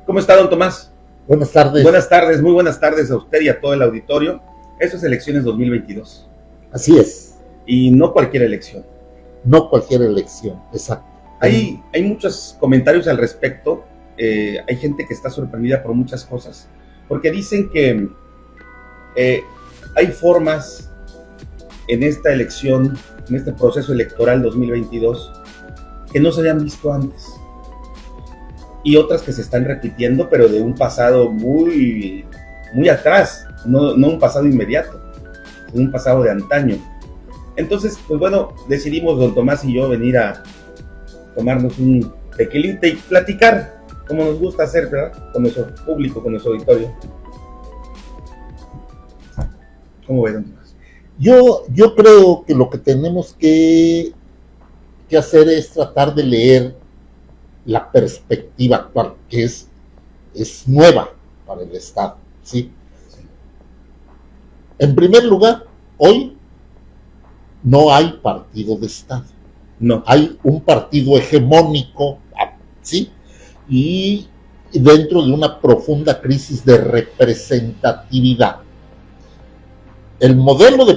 ¿Cómo está, don Tomás? Buenas tardes. Buenas tardes, muy buenas tardes a usted y a todo el auditorio. Eso es elecciones 2022. Así es. Y no cualquier elección. No cualquier elección, exacto. Hay muchos comentarios al respecto. Hay gente que está sorprendida por muchas cosas. Porque dicen que hay formas en esta elección, en este proceso electoral 2022, que no se habían visto antes. Y otras que se están repitiendo, pero de un pasado muy, muy atrás, no un pasado inmediato, un pasado de antaño. Entonces, pues bueno, decidimos don Tomás y yo venir a tomarnos un tequilita y platicar, como nos gusta hacer, ¿verdad? Con nuestro público, con nuestro auditorio. ¿Cómo ve, don Tomás? Yo creo que lo que tenemos que hacer es tratar de leer la perspectiva actual, que es nueva para el Estado, ¿sí? En primer lugar, hoy no hay partido de Estado. No. Hay un partido hegemónico, ¿sí? Y dentro de una profunda crisis de representatividad. El modelo de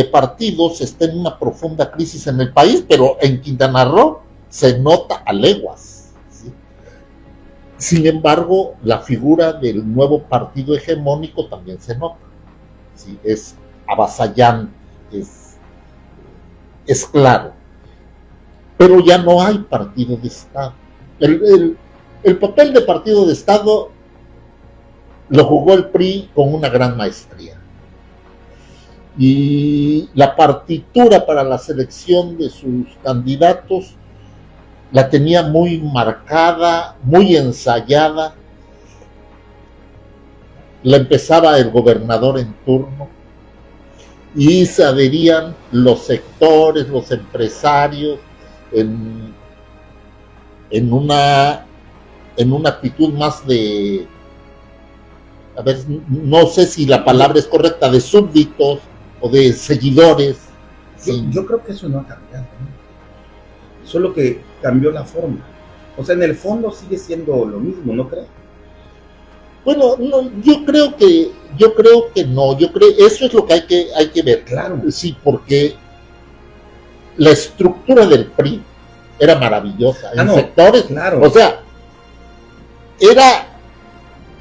partidos está en una profunda crisis en el país, pero en Quintana Roo se nota a leguas, ¿sí? Sin embargo, la figura del nuevo partido hegemónico también se nota, ¿sí? Es avasallante, es claro, pero ya no hay partido de Estado. El papel de partido de Estado lo jugó el PRI con una gran maestría. Y la partitura para la selección de sus candidatos la tenía muy marcada, muy ensayada. La empezaba el gobernador en turno y se adherían los sectores, los empresarios en una actitud más de, a ver, no sé si la palabra es correcta, de súbditos o de seguidores. Yo creo que eso no ha cambiado, ¿no? Solo que cambió la forma. O sea, en el fondo sigue siendo lo mismo, ¿no cree? Bueno, no, yo creo que no, eso es lo que hay que ver. Claro. Sí, porque la estructura del PRI era maravillosa en sectores, claro. O sea,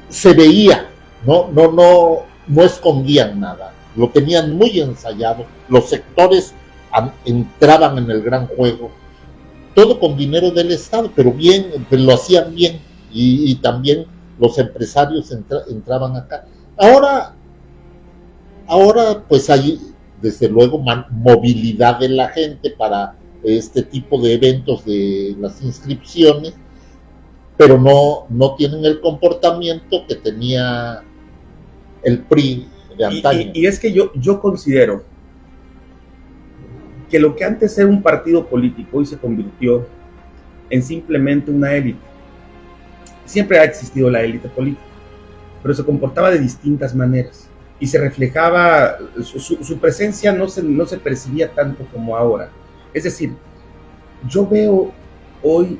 se veía, no escondían nada, lo tenían muy ensayado, los sectores entraban en el gran juego, todo con dinero del Estado, pero bien, lo hacían bien, y también los empresarios entraban acá. Ahora pues hay desde luego movilidad de la gente para este tipo de eventos de las inscripciones, pero no tienen el comportamiento que tenía el PRI de antaño. Y es que yo considero que lo que antes era un partido político hoy se convirtió en simplemente una élite. Siempre ha existido la élite política, pero se comportaba de distintas maneras y se reflejaba, su presencia no se percibía tanto como ahora. Es decir, yo veo hoy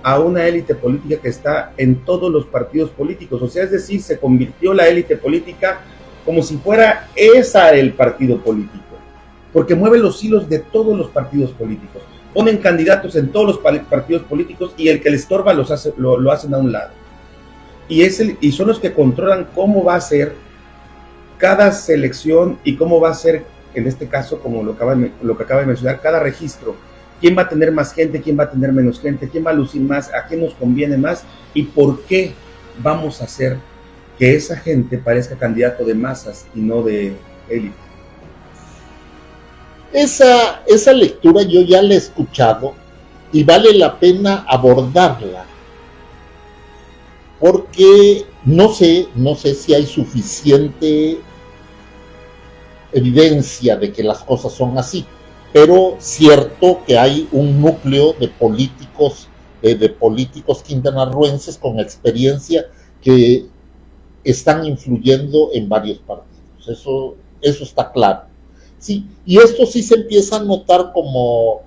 a una élite política que está en todos los partidos políticos, o sea, es decir, se convirtió la élite política como si fuera esa el partido político, porque mueve los hilos de todos los partidos políticos, ponen candidatos en todos los partidos políticos y el que les estorba lo hacen a un lado, y son los que controlan cómo va a ser cada selección y cómo va a ser, en este caso, como lo que acaba de mencionar, cada registro. ¿Quién va a tener más gente? ¿Quién va a tener menos gente? ¿Quién va a lucir más? ¿A quién nos conviene más? ¿Y por qué vamos a hacer que esa gente parezca candidato de masas y no de élite? Esa lectura yo ya la he escuchado y vale la pena abordarla, porque no sé si hay suficiente evidencia de que las cosas son así, pero cierto que hay un núcleo de políticos quintanarroenses con experiencia que están influyendo en varios partidos, eso está claro. Sí, y esto sí se empieza a notar como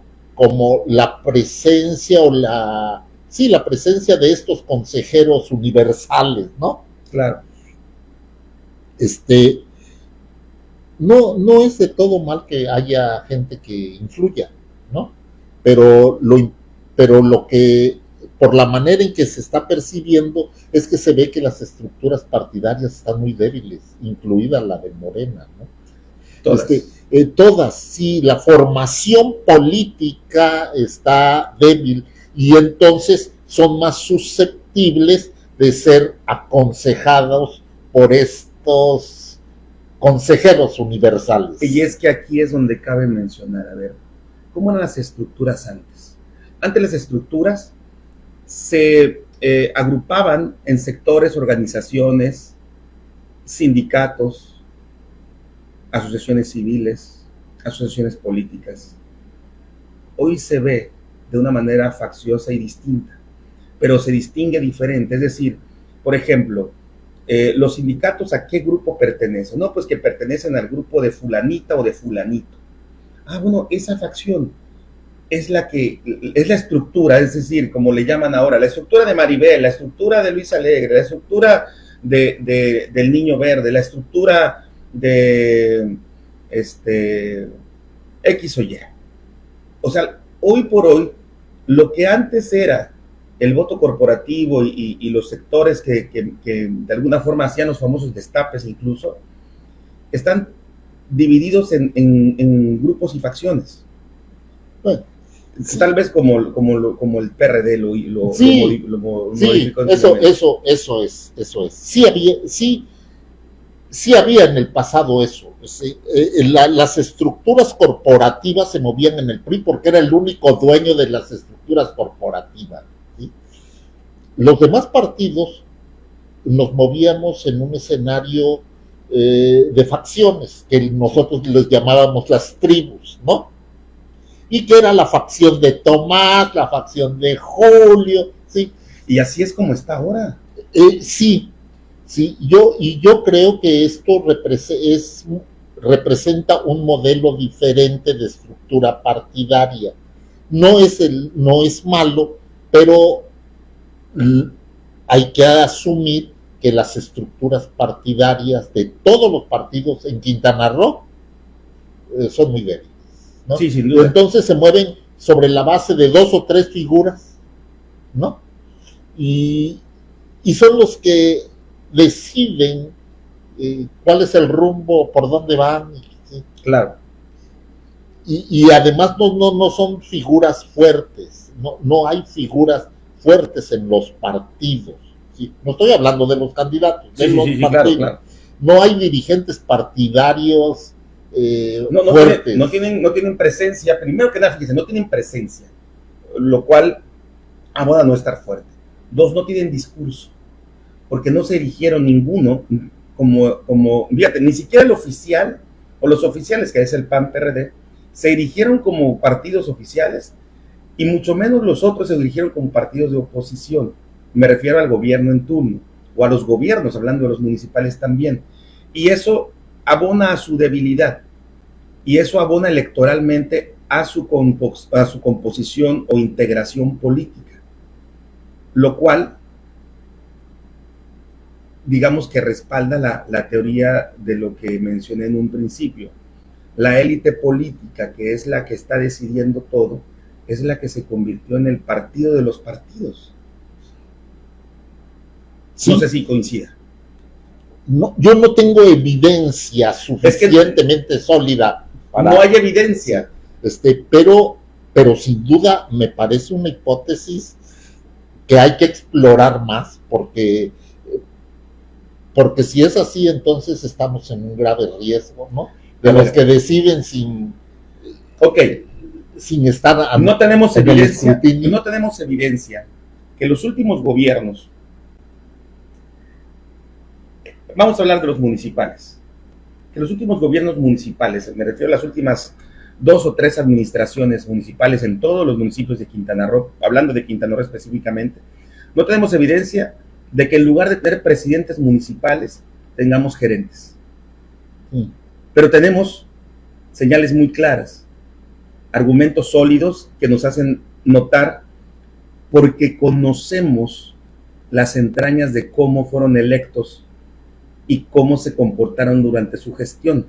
la presencia o la sí, la presencia de estos consejeros universales, ¿no? Claro. No es de todo mal que haya gente que influya, ¿no? Pero lo que, por la manera en que se está percibiendo, es que se ve que las estructuras partidarias están muy débiles, incluida la de Morena, ¿no? Todas. Todas, sí, la formación política está débil y entonces son más susceptibles de ser aconsejados por estos consejeros universales. Y es que aquí es donde cabe mencionar, a ver, ¿cómo eran las estructuras antes? Antes las estructuras se agrupaban en sectores, organizaciones, sindicatos, asociaciones civiles, asociaciones políticas. Hoy se ve de una manera facciosa y distinta, pero se distingue diferente. Es decir, por ejemplo, los sindicatos, ¿a qué grupo pertenecen? No, pues que pertenecen al grupo de fulanita o de fulanito. Ah, bueno, esa facción es la estructura, es decir, como le llaman ahora, la estructura de Maribel, la estructura de Luis Alegre, la estructura del Niño Verde, la estructura de X o Y. O sea, hoy por hoy, lo que antes era el voto corporativo y los sectores que de alguna forma hacían los famosos destapes incluso, están divididos en grupos y facciones. Bueno, sí. Tal vez como el PRD lo sí, eso es. Sí había en el pasado eso. Las estructuras corporativas se movían en el PRI porque era el único dueño de las estructuras corporativas, ¿sí? Los demás partidos nos movíamos en un escenario de facciones, que nosotros les llamábamos las tribus, ¿no? Y que era la facción de Tomás, la facción de Julio, ¿sí? Y así es como está ahora. Sí, yo creo que esto representa un modelo diferente de estructura partidaria. No es malo, pero hay que asumir que las estructuras partidarias de todos los partidos en Quintana Roo son muy débiles, ¿no? Sí, sin duda. Entonces se mueven sobre la base de 2 o 3 figuras, ¿no? Y son los que deciden cuál es el rumbo, por dónde van. ¿Sí? Claro. Y además no son figuras fuertes, no hay figuras fuertes en los partidos. ¿Sí? No estoy hablando de los candidatos, de los partidos. Claro. No hay dirigentes partidarios fuertes. No tienen presencia. Primero que nada, fíjense, no tienen presencia, lo cual abona no estar fuerte. 2, no tienen discurso, porque no se erigieron ninguno como fíjate, ni siquiera el oficial o los oficiales, que es el PAN-PRD, se erigieron como partidos oficiales, y mucho menos los otros se erigieron como partidos de oposición. Me refiero al gobierno en turno, o a los gobiernos, hablando de los municipales también. Y eso abona a su debilidad, y eso abona electoralmente a su composición o integración política, lo cual, digamos que respalda la teoría de lo que mencioné en un principio. La élite política, que es la que está decidiendo todo, es la que se convirtió en el partido de los partidos. Sí. No sé si coincida. No, yo no tengo evidencia suficientemente sólida. No hay evidencia. Pero sin duda me parece una hipótesis que hay que explorar más, porque si es así, entonces estamos en un grave riesgo, ¿no? De los que deciden sin estar... No tenemos evidencia que los últimos gobiernos, vamos a hablar de los municipales, que los últimos gobiernos municipales, me refiero a las últimas 2 o 3 administraciones municipales en todos los municipios de Quintana Roo, hablando de Quintana Roo específicamente, no tenemos evidencia de que en lugar de tener presidentes municipales, tengamos gerentes. Pero tenemos señales muy claras, argumentos sólidos que nos hacen notar porque conocemos las entrañas de cómo fueron electos y cómo se comportaron durante su gestión,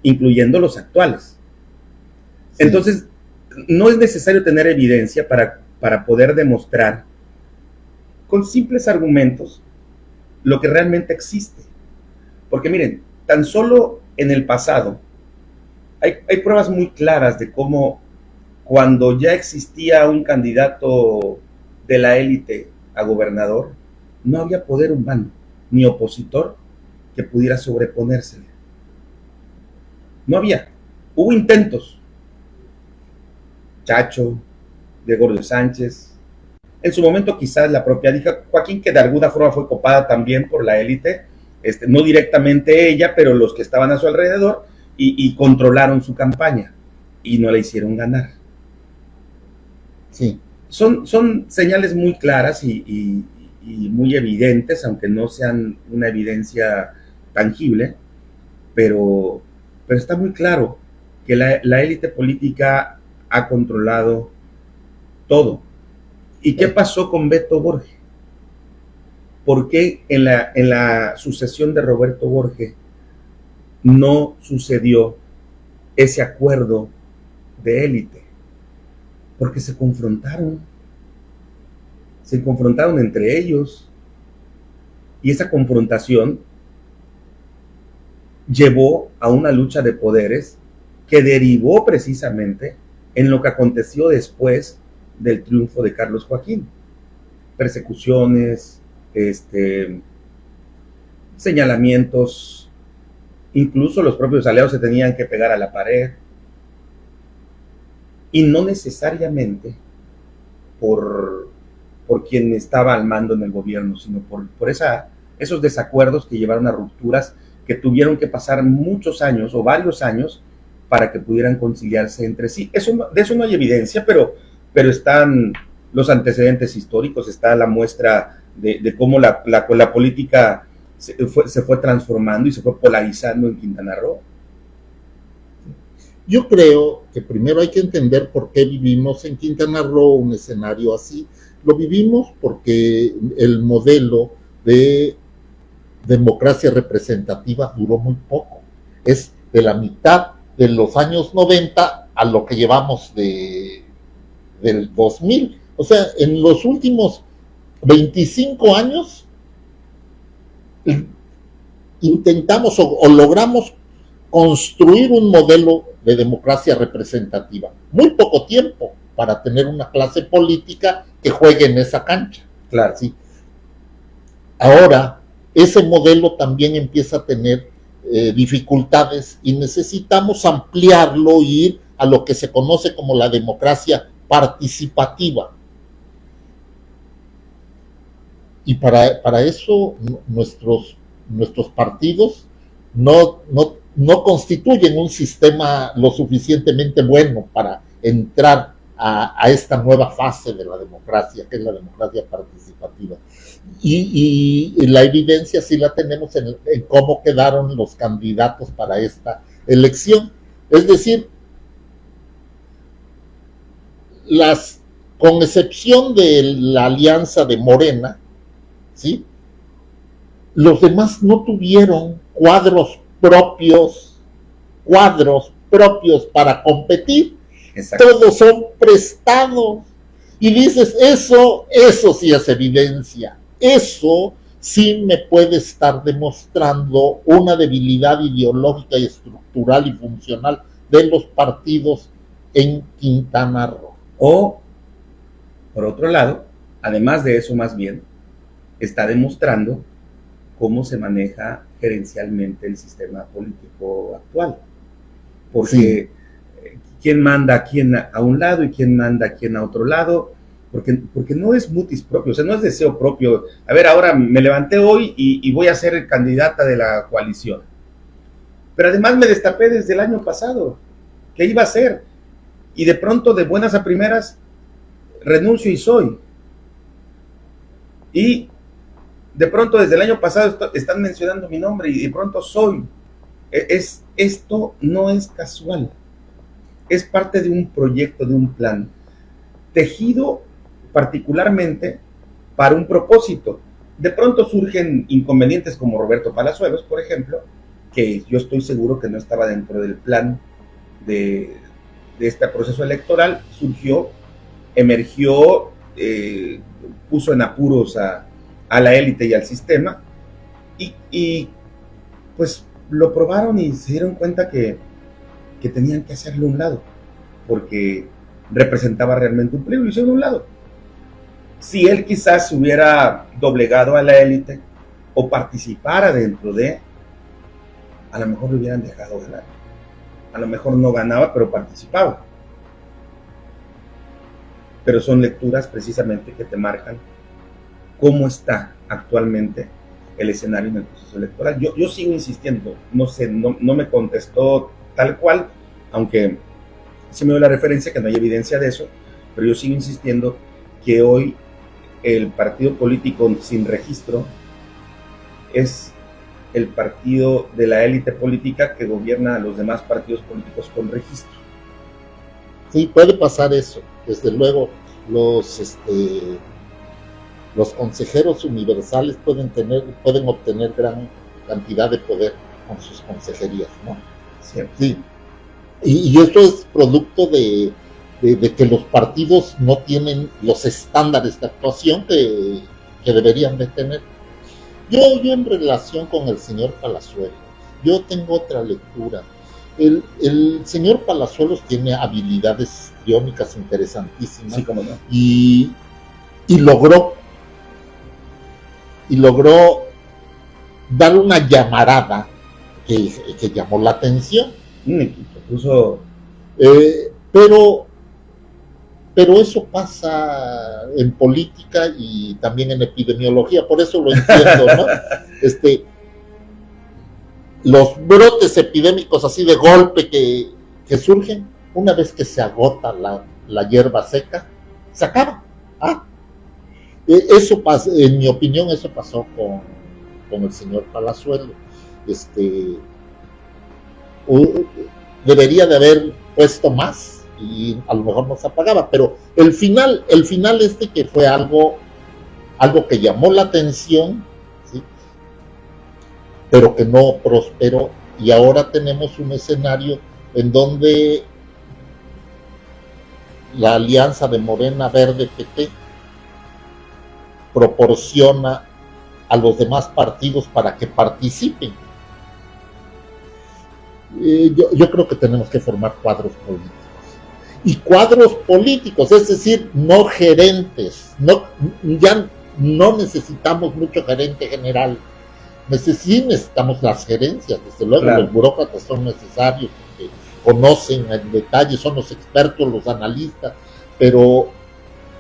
incluyendo los actuales. Sí. Entonces, no es necesario tener evidencia para poder demostrar con simples argumentos lo que realmente existe. Porque miren, tan solo en el pasado hay pruebas muy claras de cómo cuando ya existía un candidato de la élite a gobernador, no había poder humano ni opositor que pudiera sobreponérsele. No había. Hubo intentos. Chacho, Gregorio Sánchez, en su momento quizás la propia hija Joaquín, que de alguna forma fue copada también por la élite, no directamente ella, pero los que estaban a su alrededor, y controlaron su campaña, y no la hicieron ganar. Sí. Son señales muy claras y muy evidentes, aunque no sean una evidencia tangible, pero está muy claro que la élite política ha controlado todo. ¿Y qué pasó con Beto Borges? ¿Por qué en la sucesión de Roberto Borges no sucedió ese acuerdo de élite? Porque se confrontaron entre ellos, y esa confrontación llevó a una lucha de poderes que derivó precisamente en lo que aconteció después del triunfo de Carlos Joaquín. Persecuciones, señalamientos, incluso los propios aliados se tenían que pegar a la pared, y no necesariamente por quien estaba al mando en el gobierno, sino por esos desacuerdos que llevaron a rupturas que tuvieron que pasar muchos años o varios años para que pudieran conciliarse entre sí. De eso no hay evidencia, pero están los antecedentes históricos, está la muestra de cómo la política se fue transformando y se fue polarizando en Quintana Roo. Yo creo que primero hay que entender por qué vivimos en Quintana Roo un escenario así. Lo vivimos porque el modelo de democracia representativa duró muy poco. Es de la mitad de los años 90 a lo que llevamos del 2000. O sea, en los últimos 25 años intentamos o logramos construir un modelo de democracia representativa. Muy poco tiempo para tener una clase política que juegue en esa cancha. Claro. ¿Sí? Ahora, ese modelo también empieza a tener dificultades y necesitamos ampliarlo y ir a lo que se conoce como la democracia participativa. Y para eso nuestros partidos no constituyen un sistema lo suficientemente bueno para entrar a esta nueva fase de la democracia, que es la democracia participativa. Y la evidencia sí la tenemos en cómo quedaron los candidatos para esta elección. Es decir, con excepción de la alianza de Morena, ¿sí?, los demás no tuvieron cuadros propios para competir. Exacto. Todos son prestados. Y dices, eso sí es evidencia. Eso sí me puede estar demostrando una debilidad ideológica y estructural y funcional de los partidos en Quintana Roo. O, por otro lado, además de eso, más bien, está demostrando cómo se maneja gerencialmente el sistema político actual. Porque sí, quién manda a quién a un lado y quién manda a quién a otro lado, porque no es mutis propio, o sea, no es deseo propio. A ver, ahora me levanté hoy y voy a ser candidata de la coalición. Pero además me destapé desde el año pasado que iba a ser, y de pronto, de buenas a primeras, renuncio y soy. Y de pronto desde el año pasado están mencionando mi nombre y de pronto soy. Esto no es casual, es parte de un proyecto, de un plan, tejido particularmente para un propósito. De pronto surgen inconvenientes como Roberto Palazuelos, por ejemplo, que yo estoy seguro que no estaba dentro del plan de este proceso electoral, surgió, emergió, puso en apuros a la élite y al sistema, y pues lo probaron y se dieron cuenta que tenían que hacerlo a un lado, porque representaba realmente un peligro, y hicieron a un lado. Si él quizás hubiera doblegado a la élite o participara dentro de, a lo mejor lo hubieran dejado ganar. A lo mejor no ganaba, pero participaba. Pero son lecturas precisamente que te marcan cómo está actualmente el escenario en el proceso electoral. Yo sigo insistiendo, no sé, no me contestó tal cual, aunque sí me dio la referencia que no hay evidencia de eso, pero yo sigo insistiendo que hoy el partido político sin registro es el partido de la élite política que gobierna a los demás partidos políticos con registro. Sí, puede pasar eso. Desde luego, los consejeros universales pueden obtener gran cantidad de poder con sus consejerías, ¿no? Sí. Y esto es producto de que los partidos no tienen los estándares de actuación que deberían de tener. Yo en relación con el señor Palazuelos, yo tengo otra lectura. El señor Palazuelos tiene habilidades histriónicas interesantísimas. Sí, cómo no. Y logró dar una llamarada que llamó la atención. Incluso pero eso pasa en política y también en epidemiología, por eso lo entiendo, ¿no? Los brotes epidémicos así de golpe que surgen, una vez que se agota la hierba seca, se acaba. Eso pasa, en mi opinión, eso pasó con el señor Palazuelos. Debería de haber puesto más y a lo mejor no se apagaba, pero el final que fue algo que llamó la atención, ¿sí? Pero que no prosperó, y ahora tenemos un escenario en donde la alianza de Morena, Verde, PT proporciona a los demás partidos para que participen. Yo creo que tenemos que formar cuadros políticos. Y cuadros políticos, es decir, no gerentes. Ya no necesitamos mucho gerente general. Necesitamos las gerencias, desde luego. Claro. Los burócratas son necesarios, porque conocen en detalle, son los expertos, los analistas, pero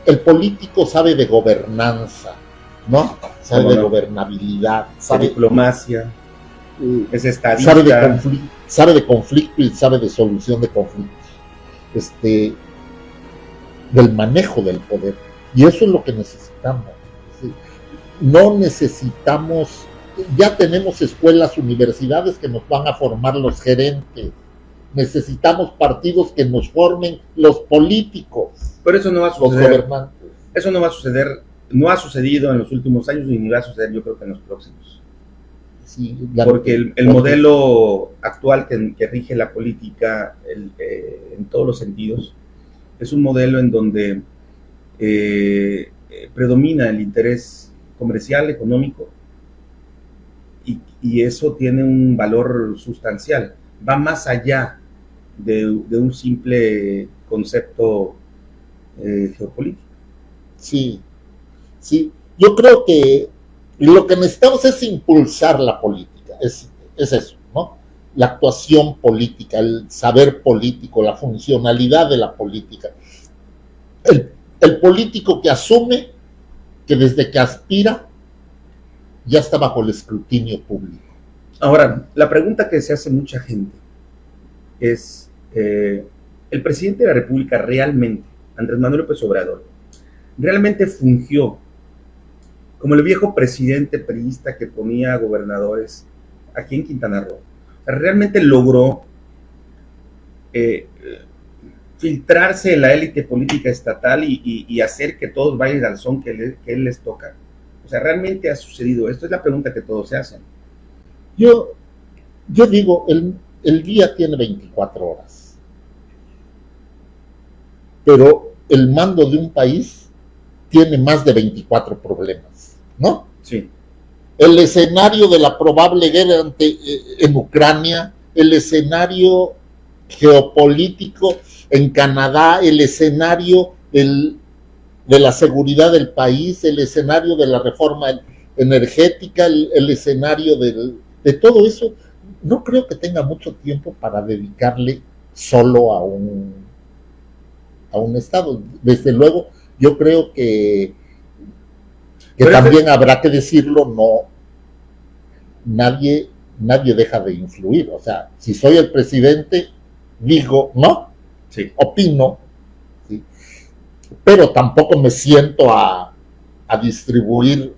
el político sabe de gobernanza, ¿no? Sabe de gobernabilidad, sabe de diplomacia, es estadista, sabe de conflicto y sabe de solución de conflictos, del manejo del poder, y eso es lo que necesitamos. ¿Sí? No necesitamos, ya tenemos escuelas, universidades que nos van a formar los gerentes. Necesitamos partidos que nos formen los políticos. Pero eso no va a suceder. Los gobernantes. Eso no va a suceder, no ha sucedido en los últimos años y ni va a suceder, yo creo que en los próximos. Sí, porque el modelo actual que rige la política en todos los sentidos es un modelo en donde predomina el interés comercial, económico, y eso tiene un valor sustancial. Va más allá de un simple concepto geopolítico. Sí. Yo creo que lo que necesitamos es impulsar la política, es eso, ¿no? La actuación política, el saber político, la funcionalidad de la política. El político que asume que desde que aspira ya está bajo el escrutinio público. Ahora, la pregunta que se hace mucha gente es, ¿el presidente de la República realmente, Andrés Manuel López Obrador, realmente fungió como el viejo presidente priista que ponía gobernadores aquí en Quintana Roo? ¿Realmente logró filtrarse en la élite política estatal y hacer que todos vayan al son que él les toca. O sea, ¿realmente ha sucedido esto? Es la pregunta que todos se hacen. Yo digo, el día tiene 24 horas, pero el mando de un país tiene más de 24 problemas, ¿no? Sí. El escenario de la probable guerra en Ucrania, el escenario geopolítico en Canadá, el escenario de la seguridad del país, el escenario de la reforma energética, el escenario de todo eso. No creo que tenga mucho tiempo para dedicarle solo a un Estado. Desde luego, yo creo que también habrá que decirlo, nadie deja de influir. O sea, si soy el presidente, digo, no, sí, opino, ¿sí? Pero tampoco me siento a distribuir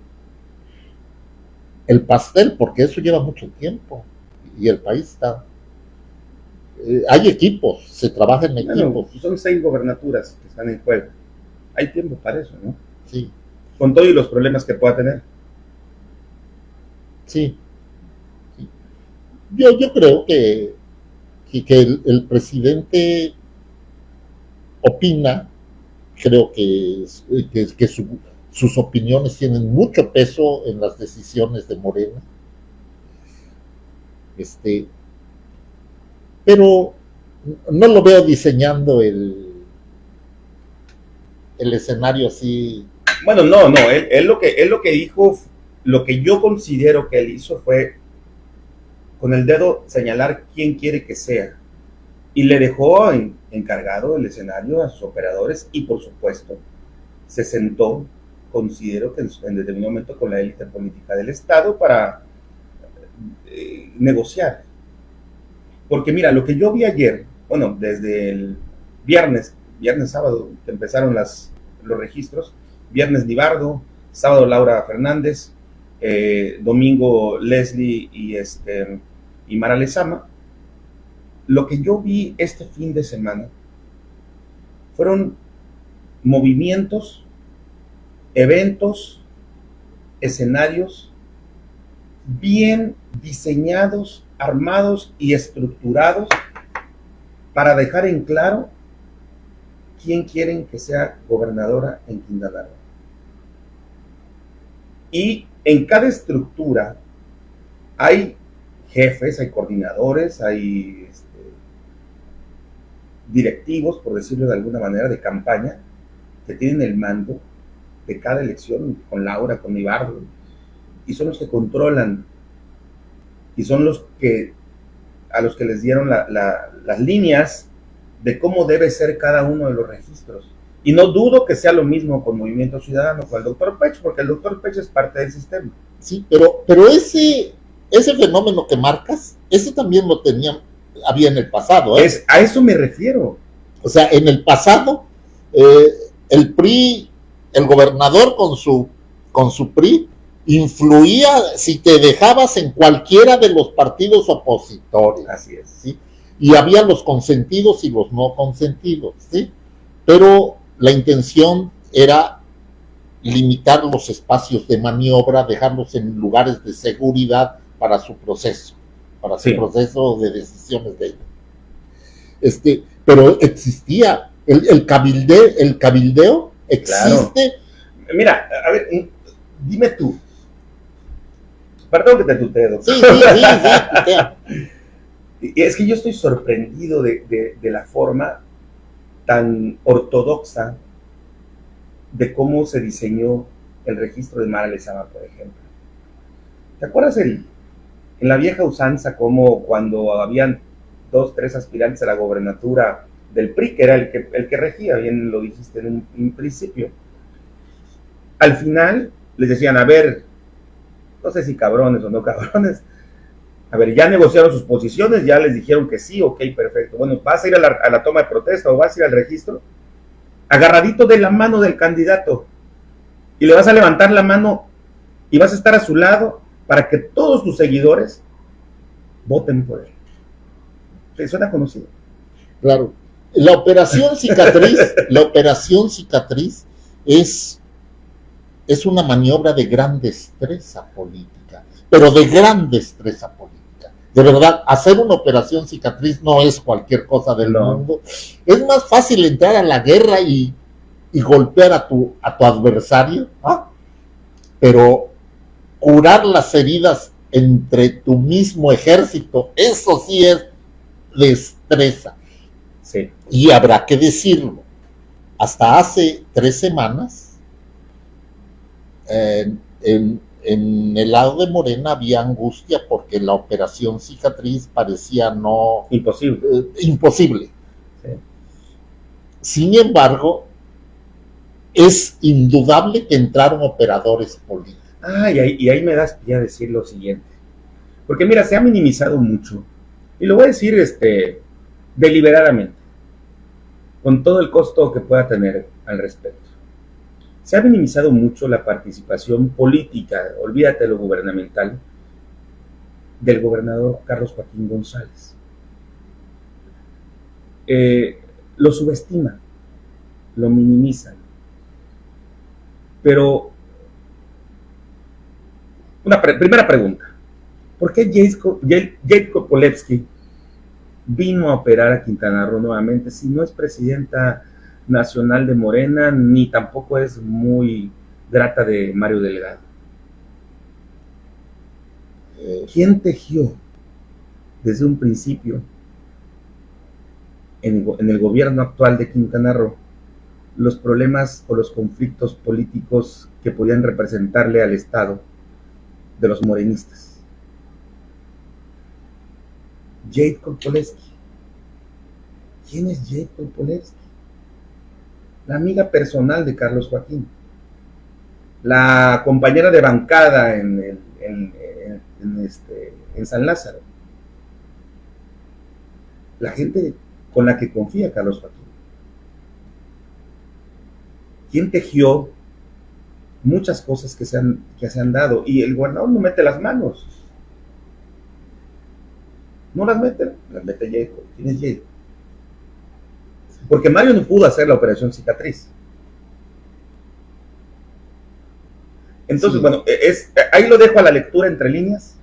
el pastel, porque eso lleva mucho tiempo y el país está... hay equipos, se trabaja en equipos. Son 6 gobernaturas que están en juego. Hay tiempo para eso, ¿no? Sí. Con todos los problemas que pueda tener. Sí. Yo creo que el presidente opina, creo que sus opiniones tienen mucho peso en las decisiones de Morena. Pero no lo veo diseñando el escenario así. Bueno, no, él lo que dijo, lo que yo considero que él hizo fue con el dedo señalar quién quiere que sea. Y le dejó encargado el escenario a sus operadores y, por supuesto, se sentó, considero que en determinado momento, con la élite política del Estado para negociar. Porque mira, lo que yo vi ayer, bueno, desde el viernes, sábado, que empezaron los registros, viernes Libardo, sábado Laura Fernández, domingo Leslie y Mara Lezama. Lo que yo vi este fin de semana fueron movimientos, eventos, escenarios bien diseñados, armados y estructurados para dejar en claro quién quieren que sea gobernadora en Quintana Roo. Y en cada estructura hay jefes, hay coordinadores, hay directivos, por decirlo de alguna manera, de campaña, que tienen el mando de cada elección, con Laura, con Libardo, y son los que controlan, y son a los que les dieron las líneas de cómo debe ser cada uno de los registros. Y no dudo que sea lo mismo con Movimiento Ciudadano, con el doctor Pech, porque el doctor Pech es parte del sistema. Sí, pero ese fenómeno que marcas, ese también había en el pasado. A eso me refiero. O sea, en el pasado, el PRI, el gobernador con su PRI, influía si te dejabas en cualquiera de los partidos opositores. Así es. ¿Sí? Y había los consentidos y los no consentidos, ¿sí? Pero la intención era limitar los espacios de maniobra, dejarlos en lugares de seguridad para su proceso, proceso de decisiones de ellos. Pero existía, el cabildeo existe. Claro. Mira, a ver, dime tú. Perdón que te tuteo. Sí, tutea. Es que yo estoy sorprendido de la forma tan ortodoxa de cómo se diseñó el registro de Mara Lezama, por ejemplo. ¿Te acuerdas en la vieja usanza como cuando habían 2, 3 aspirantes a la gobernatura del PRI, que era el que regía, bien lo dijiste en un principio? Al final les decían, a ver, no sé si cabrones o no cabrones, a ver, ya negociaron sus posiciones, ya les dijeron que sí, ok, perfecto. Bueno, ¿vas a ir a la toma de protesta o vas a ir al registro? Agarradito de la mano del candidato, y le vas a levantar la mano y vas a estar a su lado para que todos tus seguidores voten por él. ¿Te suena conocido? Claro. La operación cicatriz es una maniobra de gran destreza política, pero de gran destreza política. De verdad, hacer una operación cicatriz no es cualquier cosa del mundo. Es más fácil entrar a la guerra y golpear a tu adversario, ¿ah? Pero curar las heridas entre tu mismo ejército, eso sí es destreza. Sí. Y habrá que decirlo, hasta hace 3 semanas, en el lado de Morena había angustia porque la operación cicatriz parecía imposible. Sí. Sin embargo, es indudable que entraron operadores políticos. Y ahí me das pie a decir lo siguiente. Porque mira, se ha minimizado mucho. Y lo voy a decir deliberadamente, con todo el costo que pueda tener al respecto. Se ha minimizado mucho la participación política, olvídate lo gubernamental, del gobernador Carlos Joaquín González. Lo subestiman, lo minimizan. Pero, primera pregunta, ¿por qué Jade Kopolevsky vino a operar a Quintana Roo nuevamente si no es presidenta nacional de Morena, ni tampoco es muy grata de Mario Delgado? ¿Quién tejió desde un principio en el gobierno actual de Quintana Roo los problemas o los conflictos políticos que podían representarle al Estado de los morenistas? Jade Kopolevsky. ¿Quién es Jade Kopolevsky? La amiga personal de Carlos Joaquín, la compañera de bancada en San Lázaro, la gente con la que confía Carlos Joaquín. ¿Quién tejió muchas cosas que se han dado? Y el gobernador no mete las manos. No las mete Jade. ¿Quién es Jade? Porque Mario no pudo hacer la operación cicatriz. Entonces, sí. Bueno, ahí lo dejo a la lectura entre líneas,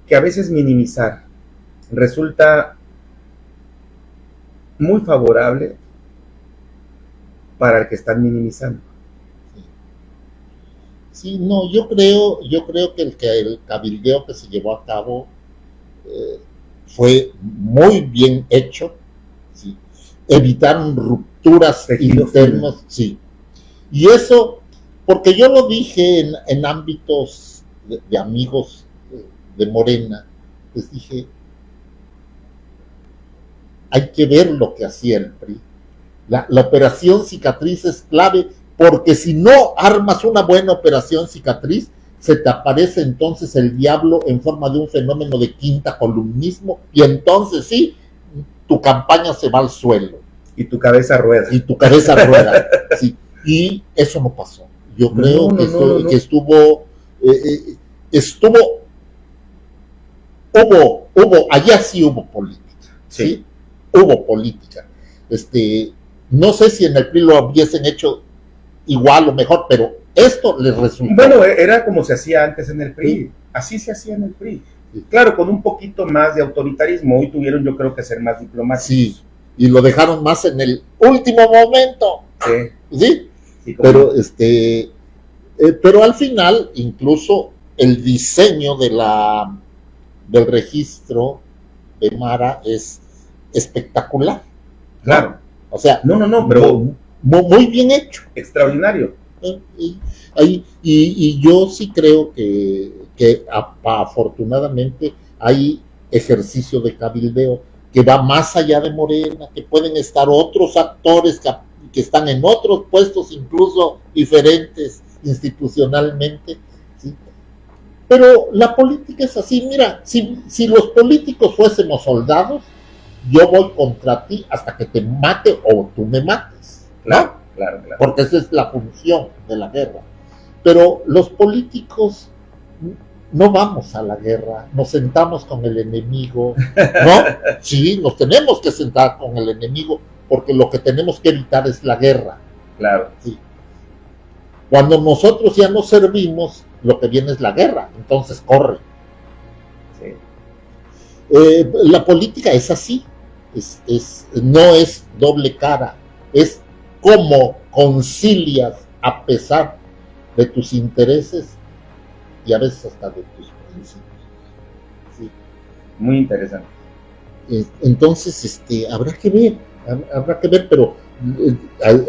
que a veces minimizar resulta muy favorable para el que están minimizando. Sí, no, yo creo que el cabildeo que se llevó a cabo fue muy bien hecho, ¿sí? Evitaron rupturas internas, sí. Y eso, porque yo lo dije en ámbitos de amigos de Morena, les dije, hay que ver lo que hacía el PRI. La operación cicatriz es clave, porque si no armas una buena operación cicatriz, se te aparece entonces el diablo en forma de un fenómeno de quinta columnismo, y entonces sí, tu campaña se va al suelo. Y tu cabeza rueda. Sí. Y eso no pasó. Yo creo que allá sí hubo política. ¿sí? Hubo política. No sé si en el PRI lo hubiesen hecho igual o mejor, pero esto les resultó. Bueno, era como se hacía antes en el PRI. ¿Sí? Así se hacía en el PRI. Sí. Claro, con un poquito más de autoritarismo. Hoy tuvieron, yo creo, que ser más diplomáticos. Sí, y lo dejaron más en el último momento. Sí. Sí, pero al final, incluso el diseño del registro de Mara es espectacular. Claro. ¿No? O sea, pero muy bien hecho. Extraordinario. Y yo sí creo que afortunadamente hay ejercicio de cabildeo que va más allá de Morena, que pueden estar otros actores que están en otros puestos incluso diferentes institucionalmente, ¿sí? Pero la política es así. Mira, si los políticos fuésemos soldados, yo voy contra ti hasta que te mate o tú me mates, ¿no? Claro. Porque esa es la función de la guerra. Pero los políticos no vamos a la guerra, nos sentamos con el enemigo, ¿no? Sí, nos tenemos que sentar con el enemigo porque lo que tenemos que evitar es la guerra. Claro. Sí. Cuando nosotros ya no servimos, lo que viene es la guerra, entonces corre. Sí. La política es así, no es doble cara, es cómo concilias a pesar de tus intereses y a veces hasta de tus principios. Sí. Muy interesante. Entonces, habrá que ver, pero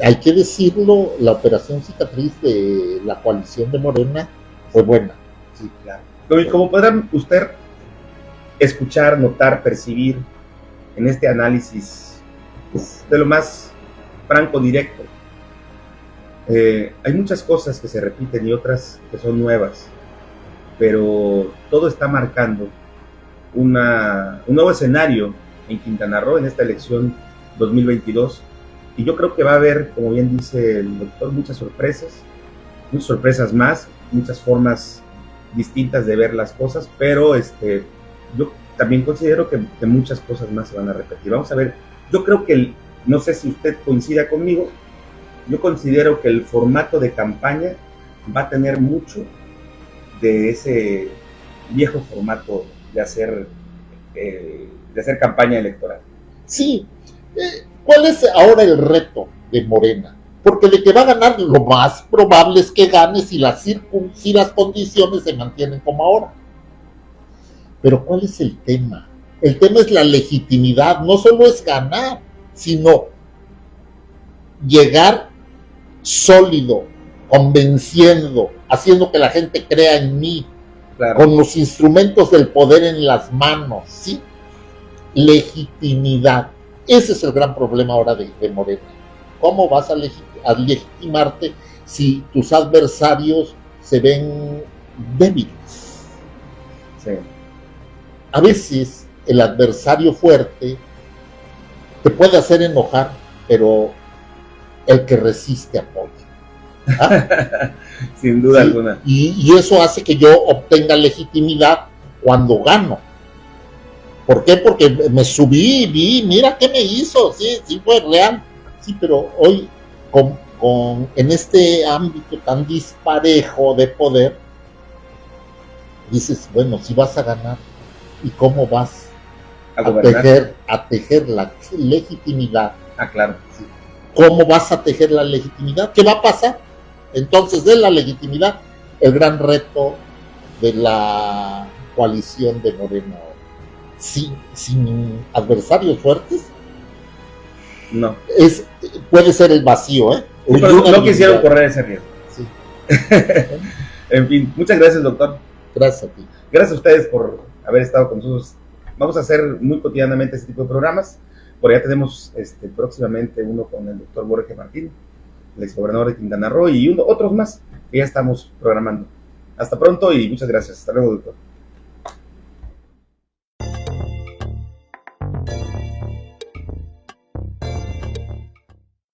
hay que decirlo, la operación cicatriz de la coalición de Morena fue buena. Sí, claro. Y como podrán usted escuchar, notar, percibir en este análisis de lo más franco, directo, hay muchas cosas que se repiten y otras que son nuevas, pero todo está marcando un nuevo escenario en Quintana Roo en esta elección 2022, y yo creo que va a haber, como bien dice el doctor, muchas sorpresas más, muchas formas distintas de ver las cosas, pero yo también considero que muchas cosas más se van a repetir. Vamos a ver, yo creo que, no sé si usted coincida conmigo, yo considero que el formato de campaña va a tener mucho de ese viejo formato de hacer campaña electoral. Sí. ¿Cuál es ahora el reto de Morena? Porque de que va a ganar, lo más probable es que gane si las condiciones se mantienen como ahora. Pero ¿cuál es el tema? El tema es la legitimidad. No solo es ganar, sino llegar sólido, convenciendo, haciendo que la gente crea en mí, claro, con los instrumentos del poder en las manos, ¿sí? Legitimidad. Ese es el gran problema ahora de Morena. ¿Cómo vas a legitimarte si tus adversarios se ven débiles? Sí. A veces el adversario fuerte te puede hacer enojar, pero el que resiste apoya. ¿Ah? Sin duda alguna. Y eso hace que yo obtenga legitimidad cuando gano. ¿Por qué? Porque me subí, vi, mira qué me hizo, sí fue real. Sí, pero hoy, en este ámbito tan disparejo de poder, dices, bueno, si vas a ganar, ¿y cómo vas a tejer la legitimidad? Ah, claro. Sí. ¿Cómo vas a tejer la legitimidad? ¿Qué va a pasar? Entonces, de la legitimidad, el gran reto de la coalición de Morena. Sin adversarios fuertes, no. Puede ser el vacío, ¿eh? No quisieron correr ese riesgo. Sí. En fin, muchas gracias, doctor. Gracias a ti. Gracias a ustedes por haber estado con nosotros. Vamos a hacer muy cotidianamente este tipo de programas. Por allá tenemos próximamente uno con el doctor Borges Martín, el exgobernador de Quintana Roo, y otros más que ya estamos programando. Hasta pronto y muchas gracias. Hasta luego, doctor.